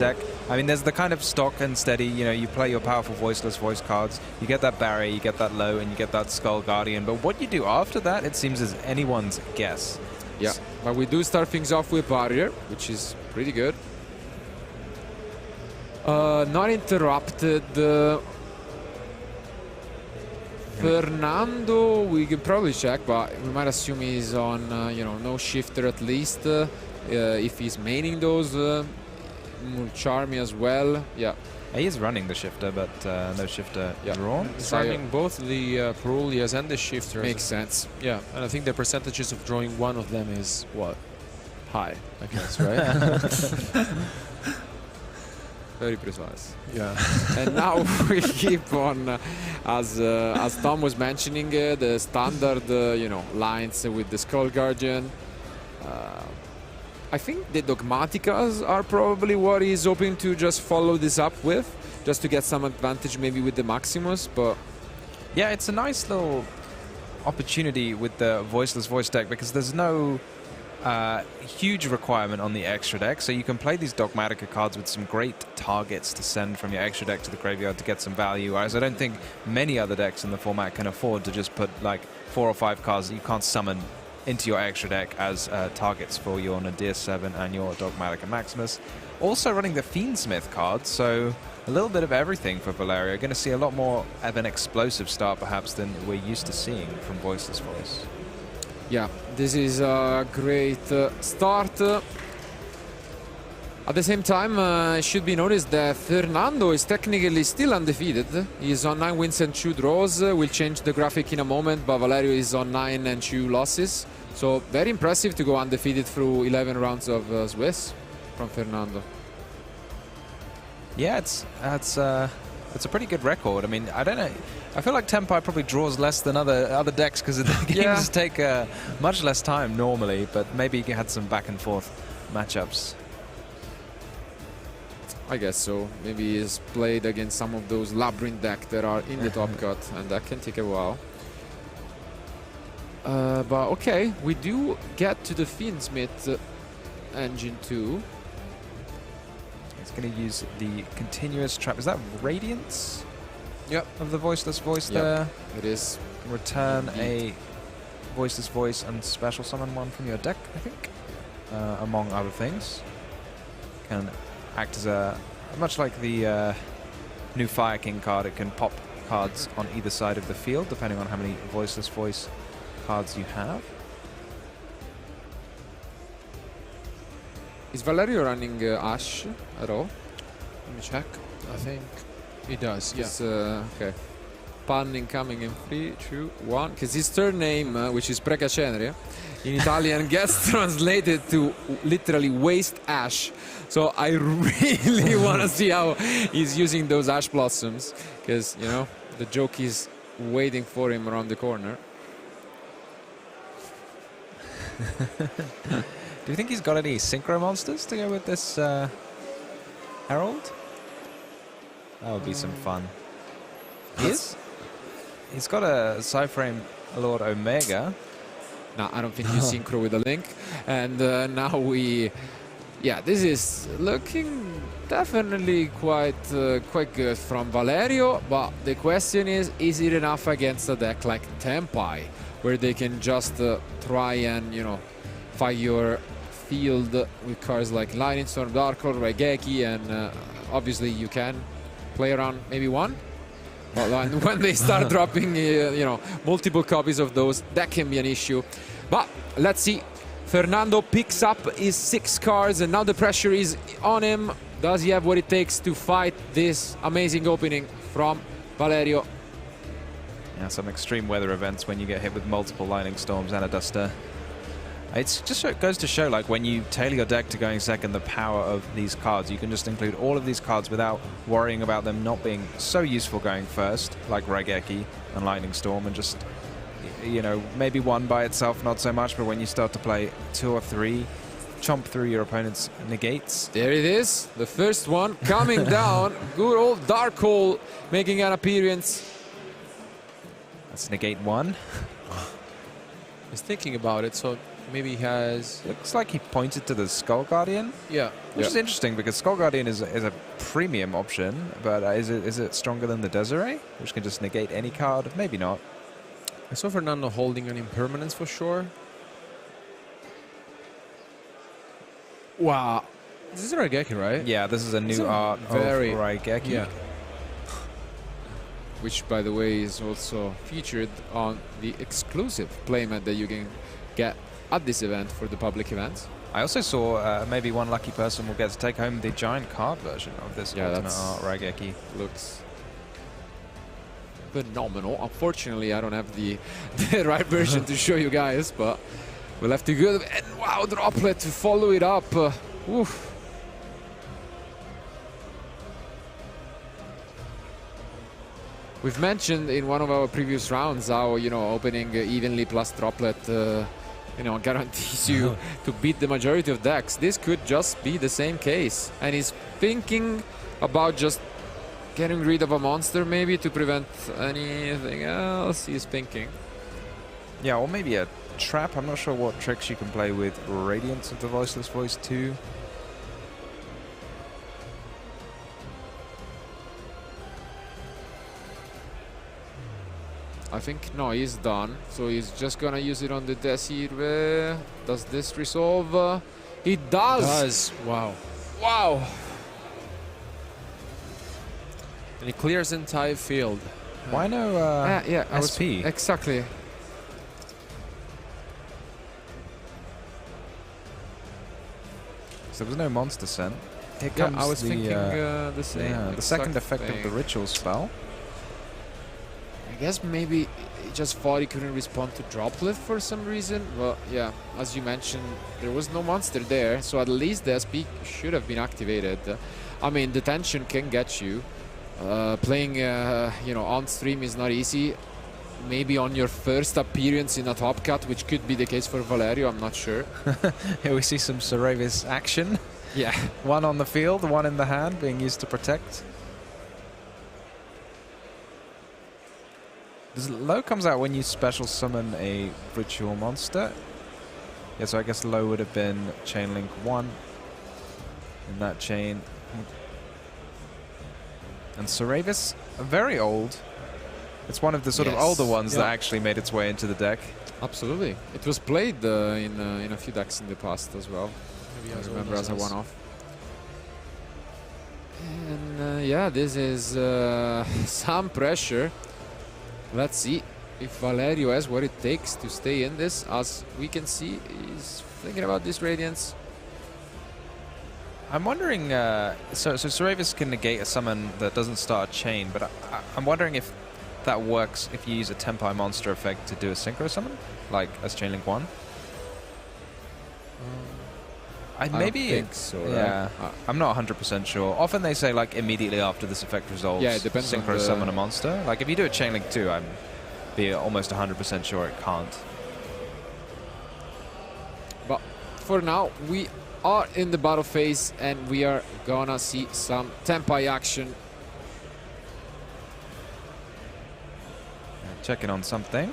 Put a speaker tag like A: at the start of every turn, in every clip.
A: deck. I mean, there's the kind of stock and steady, you know, you play your powerful Voiceless voice cards, you get that barrier, you get that low, and you get that Skull Guardian. But what you do after that, it seems is anyone's guess.
B: Yeah, but we do start things off with barrier, which is pretty good. Not interrupted. Fernando, we can probably check, but we might assume he's on, you know, no shifter at least. If he's maining those, will charm me as well. Yeah.
A: He is running the shifter, but no shifter drawn.
C: He's running both the Perulias and the shifters.
B: Makes sense.
C: Yeah, and I think the percentages of drawing one of them is what? High, I guess, right?
B: Very precise.
C: Yeah.
B: And now we keep on, as Tom was mentioning, the standard, you know, lines with the Skull Guardian. I think the Dogmaticas are probably what he's hoping to just follow this up with, just to get some advantage maybe with the Maximus, but...
A: Yeah, it's a nice little opportunity with the Voiceless voice deck because there's no huge requirement on the extra deck, so you can play these Dogmatica cards with some great targets to send from your extra deck to the graveyard to get some value, whereas I don't think many other decks in the format can afford to just put like 4 or 5 cards that you can't summon into your extra deck as targets for your Nadir 7 and your Dogmatica Maximus. Also running the Fiendsmith card, so a little bit of everything for Valerio. Going to see a lot more of an explosive start perhaps than we're used to seeing from Voiceless Voice.
B: Yeah, this is a great start. At the same time, it should be noticed that Fernando is technically still undefeated. He's on 9 wins and 2 draws. We'll change the graphic in a moment, but Valerio is on 9 and 2 losses. So very impressive to go undefeated through 11 rounds of Swiss from Fernando.
A: Yeah, it's a pretty good record. I mean, I don't know. I feel like Tenpai probably draws less than other decks because the games take much less time normally, but maybe he had some back and forth matchups.
B: I guess so. Maybe he's played against some of those Labyrinth decks that are in the top cut, and that can take a while. But okay, we do get to the Fiendsmith engine too.
A: He's going to use the continuous trap. Is that Radiance?
B: Yep.
A: Of the Voiceless Voice there.
B: It is.
A: Return a Voiceless Voice and special summon one from your deck, I think, among other things. Can act as a, much like the new Fire King card, it can pop cards on either side of the field depending on how many Voiceless Voice cards you have.
B: Is Valerio running Ash at all?
C: Let me check. I think he does, yeah.
B: Okay. Pun incoming in 3, 2, 1. Because his third name, which is Precacenere, in Italian gets translated to literally waste ash. So I really want to see how he's using those ash blossoms, because, you know, the joke is waiting for him around the corner.
A: Do you think he's got any Synchro monsters to go with this Herald? That would be some fun. He's got a Cyframe Lord Omega.
B: No, I don't think you synchro with a link. And now we... Yeah, this is looking definitely quite good from Valerio, but the question is it enough against a deck like Tenpai, where they can just try and, you know, fight your field with cards like Lightning Storm, Dark Lord, Raigeki, and obviously you can play around maybe one. But when they start dropping, you know, multiple copies of those, that can be an issue. But let's see. Fernando picks up his 6 cards, and now the pressure is on him. Does he have what it takes to fight this amazing opening from Valerio?
A: Yeah, some extreme weather events when you get hit with multiple Lightning Storms and a Duster. It just goes to show, like, when you tailor your deck to going second, the power of these cards. You can just include all of these cards without worrying about them not being so useful going first, like Raigeki and Lightning Storm, and just, you know, maybe one by itself, not so much, but when you start to play 2 or 3, chomp through your opponent's negates.
B: There it is, the first one coming down. Good old Dark Hole making an appearance.
A: That's negate 1.
C: He's thinking about it, so maybe he has.
A: Looks like he pointed to the Skull Guardian,
C: Yeah.
A: which is interesting because Skull Guardian is a premium option, but is it stronger than the Desiree, which can just negate any card? Maybe not.
C: I saw Fernando holding an impermanence for sure. Wow. This is Raigeki, right?
A: Yeah, this is a
C: It's
A: new
C: a
A: art
C: very-
A: of Raigeki.
C: Yeah.
B: Which, by the way, is also featured on the exclusive playmat that you can get at this event for the public events.
A: I also saw maybe one lucky person will get to take home the giant card version of this Ultimate
B: that's-
A: Art Raigeki.
B: Looks phenomenal. Unfortunately, I don't have the right version to show you guys, but we'll have to go. And wow, Droplet to follow it up. Oof. We've mentioned in one of our previous rounds how, you know, opening evenly plus Droplet, you know, guarantees you to beat the majority of decks. This could just be the same case. And he's thinking about just getting rid of a monster maybe to prevent anything else. He's thinking.
A: Yeah, or maybe a trap. I'm not sure what tricks you can play with Radiance of the Voiceless Voice 2.
B: I think, no, he's done. So he's just gonna use it on the Desiree. Does this resolve? It does!
C: Wow.
B: Wow!
C: And he clears the entire field.
A: Why no
B: Yeah, I was-
A: SP?
B: exactly.
A: So there was no monster sent. Here
B: Yeah,
A: comes
B: I was
A: the,
B: thinking the same.
A: yeah, the second
B: exact
A: effect of the
B: thing.
A: ritual spell.
B: I guess maybe he just thought he couldn't respond to Droplet for some reason. Well, yeah, as you mentioned, there was no monster there, so at least the SP should have been activated. I mean, the tension can get you. Playing, you know, on stream is not easy. Maybe on your first appearance in a top cut, which could be the case for Valerio, I'm not sure.
A: Here we see some Saravis action.
B: Yeah.
A: One on the field, one in the hand, being used to protect. This low comes out when you special summon a ritual monster. Yeah, so I guess low would have been chain link 1 in that chain. And Saravis, very old. It's one of the sort of
B: Yes.
A: older ones that
C: Yeah.
A: actually made its way into the deck.
B: Absolutely. It was played in a few decks in the past as well.
C: Maybe
B: I
C: as
B: remember
C: old
B: as a
C: us.
B: one-off. And yeah, this is some pressure. Let's see if Valerio has what it takes to stay in this. As we can see, he's thinking about this Radiance.
A: I'm wondering, so Saravis can negate a summon that doesn't start a chain, but I'm wondering if that works if you use a Tenpai monster effect to do a synchro summon, like as chain link 1.
B: I
A: Maybe
B: don't think so. Right?
A: Yeah, I'm not 100% sure. Often they say like immediately after this effect resolves,
B: Yeah, it depends on
A: synchro
B: the-
A: summon a monster. Like if you do a chain link 2, I'm be almost 100% sure it can't.
B: But for now, we are in the battle phase and we are gonna see some Tenpai action.
A: Checking on something.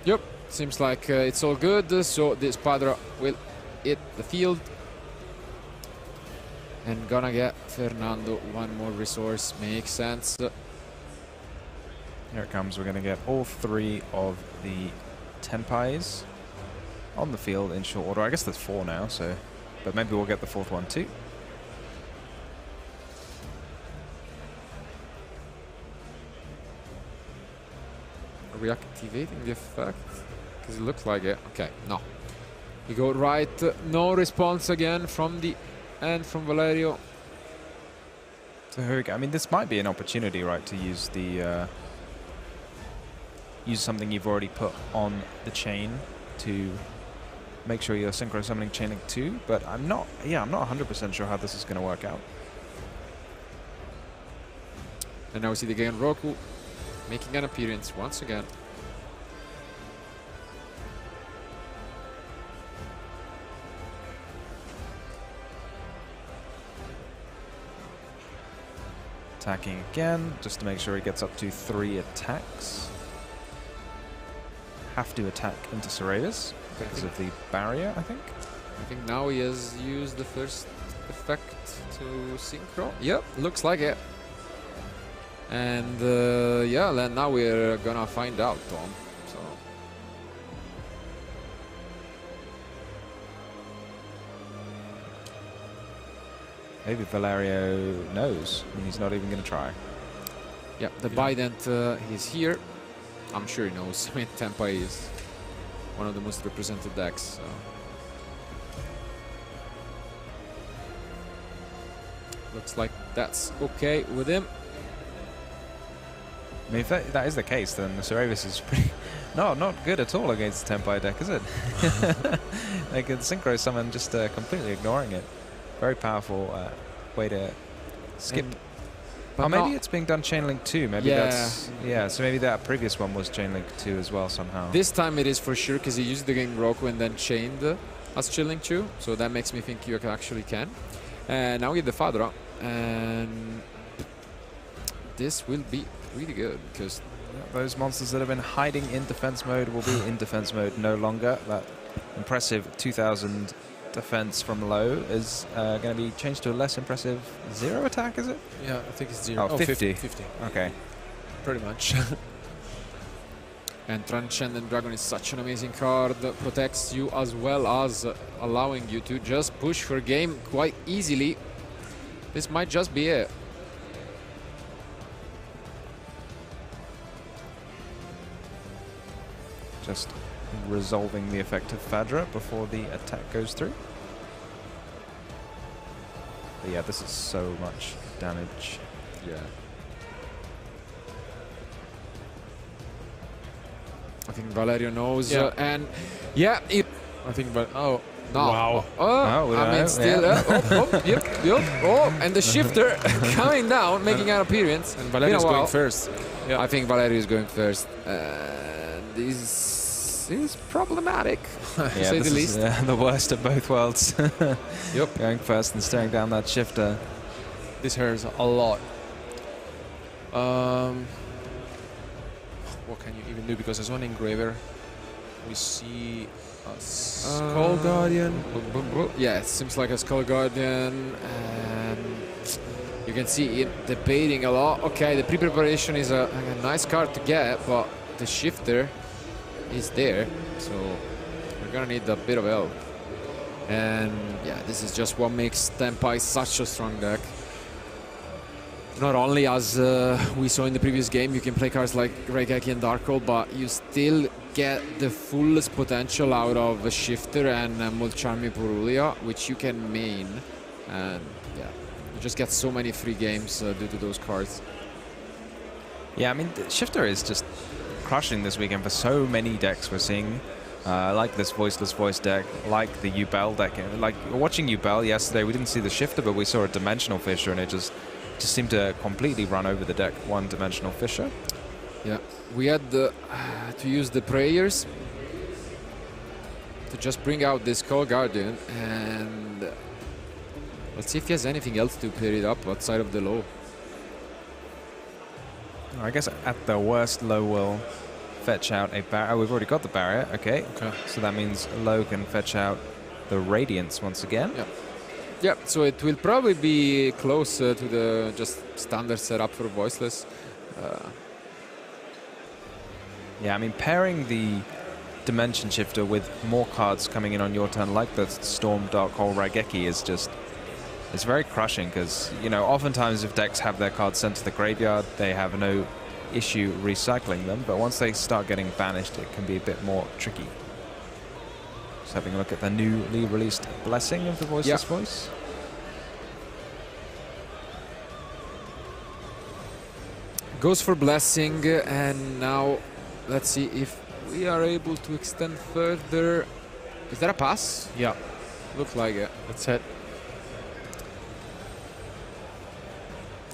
B: Yep, seems like it's all good. So this Padra will hit the field. And gonna get Fernando one more resource. Makes sense.
A: Here it comes. We're going to get all 3 of the Tenpais on the field in short order. I guess there's 4 now, so, but maybe we'll get the 4th one too.
B: Reactivating the effect? Because it looks like it. Okay, no. We go right. No response again from the end from Valerio.
A: So here we go. I mean, this might be an opportunity, right, to use the use something you've already put on the chain to make sure you're synchro summoning chain link 2. But I'm not. Yeah, I'm not 100% sure how this is going to work out.
B: And now we see the Genroku making an appearance once again.
A: Attacking again, just to make sure he gets up to 3 attacks. have to attack into Cerberus because of the barrier, I think.
B: I think now he has used the first effect to synchro. Yep, looks like it. And yeah, then now we're gonna find out, Tom. So
A: Maybe Valerio knows, and he's not even going to try.
B: yeah, the Bident is here. I'm sure he knows. I mean, Tenpai is one of the most represented decks. So. Looks like that's okay with him.
A: I mean, if that is the case, then the Cerberus is pretty not good at all against the Tenpai deck, is it? They can synchro summon just completely ignoring it. Very powerful way to skip.
B: But
A: Oh, maybe it's being done chain link 2. Maybe
B: Yeah.
A: that's so maybe that previous one was chain link 2 as well somehow.
B: This time it is for sure because he used the game Roku and then chained as Chilling Chew, so that makes me think you actually can. And now we get the Fadra, and this will be really good because
A: Those monsters that have been hiding in defense mode will be in defense mode no longer. That impressive 2000 defense from low is going to be changed to a less impressive 0 attack, is it?
C: Yeah, I think it's 0.
A: Oh, 50.
C: 50.
A: Okay.
C: Pretty much.
B: and Transcendent Dragon is such an amazing card that protects you as well as allowing you to just push for game quite easily. This might just be it.
A: Just resolving the effect of Fadra before the attack goes through. But yeah, this is so much damage.
B: Yeah. I think Valerio knows,
C: Yeah.
B: and yeah,
C: I think, but oh,
B: no.
C: wow.
B: Oh,
A: we don't
B: I mean,
A: know,
B: still, yep. Oh, and the shifter coming down, making an appearance.
C: And Valerio's
B: Been a
C: going
B: while.
C: first. Yeah.
B: I think Valerio is going first. And this is problematic, to
A: Yeah,
B: say
A: this
B: the
A: is
B: least.
A: the worst of both worlds.
B: Yep.
A: Going first and staring down that shifter.
C: This hurts a lot. What can you even do? Because there's one engraver. We see a Skull Guardian.
B: Yeah, it seems like a Skull Guardian, and you can see it debating a lot. Okay, the pre-preparation is a nice card to get, but the shifter is there, so we're gonna need a bit of help. And yeah, this is just what makes Tenpai such a strong deck. Not only, as we saw in the previous game, you can play cards like Raigeki and Darkhold, but you still get the fullest potential out of a Shifter and Mulcharmi Purulia, which you can main. And yeah, you just get so many free games due to those cards.
A: Yeah, I mean, the shifter is just crushing this weekend for so many decks we're seeing. Like this Voiceless voice deck, like the Ubel deck. Like watching Ubel yesterday, we didn't see the shifter, but we saw a Dimensional Fissure, and it just seemed to completely run over the deck. One Dimensional Fissure.
B: Yeah, we had to use the prayers to just bring out this Skull Guardian, and let's see if he has anything else to pair it up outside of the low.
A: I guess at the worst, low will fetch out a barrier. Oh, we've already got the barrier. Okay. So that means low can fetch out the Radiance once again.
B: Yeah. Yeah, so it will probably be close to the just standard setup for Voiceless.
A: Yeah, I mean, pairing the Dimension Shifter with more cards coming in on your turn, like the Storm, Darkhold, Raigeki, is just... It's very crushing, because, you know, oftentimes if decks have their cards sent to the graveyard, they have no issue recycling them, but once they start getting banished, it can be a bit more tricky. Just having a look at the newly released Blessing of the Voiceless Voice.
B: Goes for Blessing, and now let's see if we are able to extend further. Is that a pass?
C: Yeah,
B: Looks like it.
C: that's it.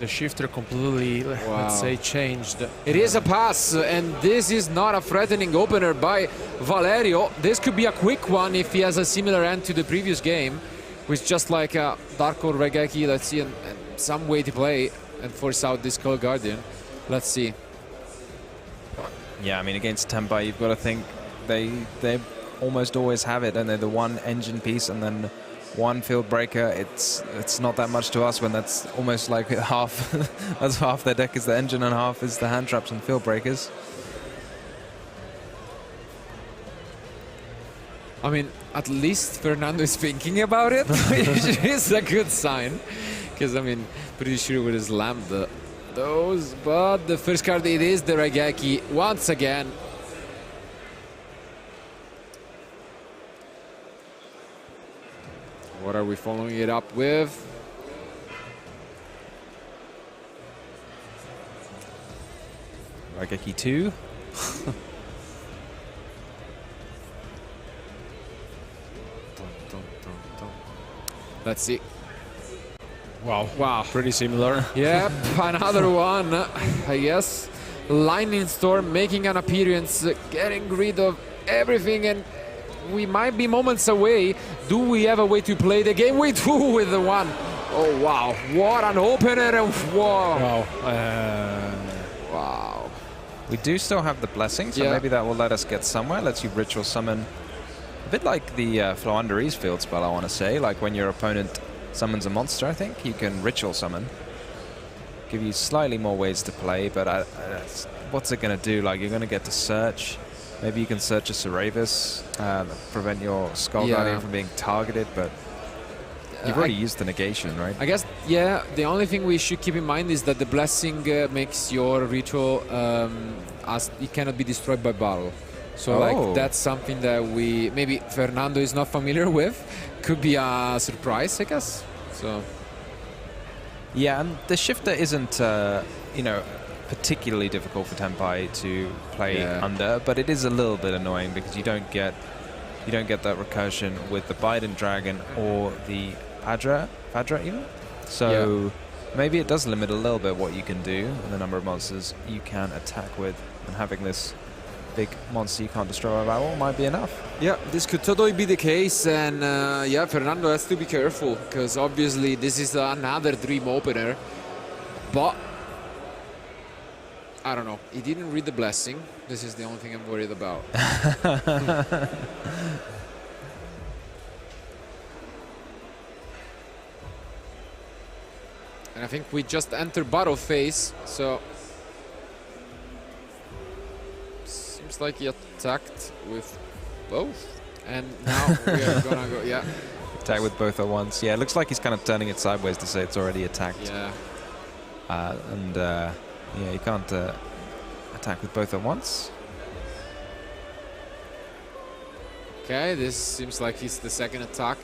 C: The shifter completely, let's say, changed.
B: It is a pass, and this is not a threatening opener by Valerio. This could be a quick one if he has a similar end to the previous game, with just like a Darkhold Raigeki, let's see, and some way to play and force out this Skull Guardian. Let's see.
A: Yeah, I mean, against Tenpai, you've got to think they almost always have it, and they're the one engine piece and then one field breaker. It's not that much to us when that's almost like half. That's half their deck is the engine and half is the hand traps and field breakers.
B: I mean, at least Fernando is thinking about it, which is a good sign. Because, I mean, pretty sure he would have slammed those. But the first card, it is the Raigeki once again. What are we following it up with?
A: Raigeki 2.
B: Let's see.
C: Wow.
B: Wow.
C: Pretty similar.
B: Yep, another one, I guess. Lightning Storm making an appearance, getting rid of everything, and we might be moments away. Do we have a way to play the game? We do with the one. Oh, wow. What an opener. And whoa.
C: Wow.
B: Wow.
A: We do still have the blessing, so maybe that will let us get somewhere. Lets you ritual summon. A bit like the Flow Under Ease field spell, I want to say. Like when your opponent summons a monster, I think you can ritual summon. Give you slightly more ways to play, but what's it going to do? Like, you're going to get to search. Maybe you can search a Ceravis, prevent your Skull Guardian from being targeted, but you've already used the negation, right?
B: I guess, yeah, the only thing we should keep in mind is that the blessing makes your ritual as it cannot be destroyed by battle. So like that's something that maybe Fernando is not familiar with. Could be a surprise, I guess. So
A: yeah, and the shifter isn't you know, particularly difficult for Tenpai to play under, but it is a little bit annoying because you don't get that recursion with the Biden Dragon or the Padra even. So maybe it does limit a little bit what you can do and the number of monsters you can attack with, and having this big monster you can't destroy by battle might be enough.
B: Yeah, this could totally be the case, and yeah, Fernando has to be careful because obviously this is another dream opener, but I don't know. He didn't read the blessing. This is the only thing I'm worried about. And I think we just entered battle phase, so seems like he attacked with both, and now we are gonna go,
A: attack with both at once. Yeah, it looks like he's kind of turning it sideways to say it's already attacked.
B: Yeah.
A: Yeah, you can't attack with both at once.
B: Okay, this seems like it's the second attack.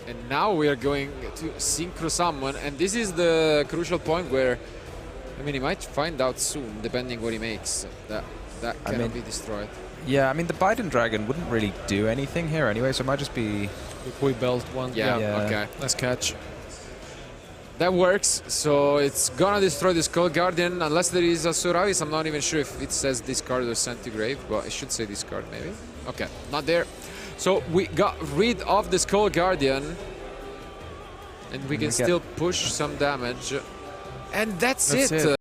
B: And now we are going to synchro summon, and this is the crucial point where, I mean, he might find out soon, depending what he makes. That cannot be destroyed.
A: Yeah, I mean, the Biden Dragon wouldn't really do anything here anyway, so it might just be...
C: The Koi Belt one.
B: Yeah, okay.
C: Nice catch.
B: That works, so it's gonna destroy the Skull Guardian, unless there is a Suravis. I'm not even sure if it says discard or sent to grave, but it should say discard maybe. Okay, not there. So we got rid of the Skull Guardian, and we can still push some damage. And that's it.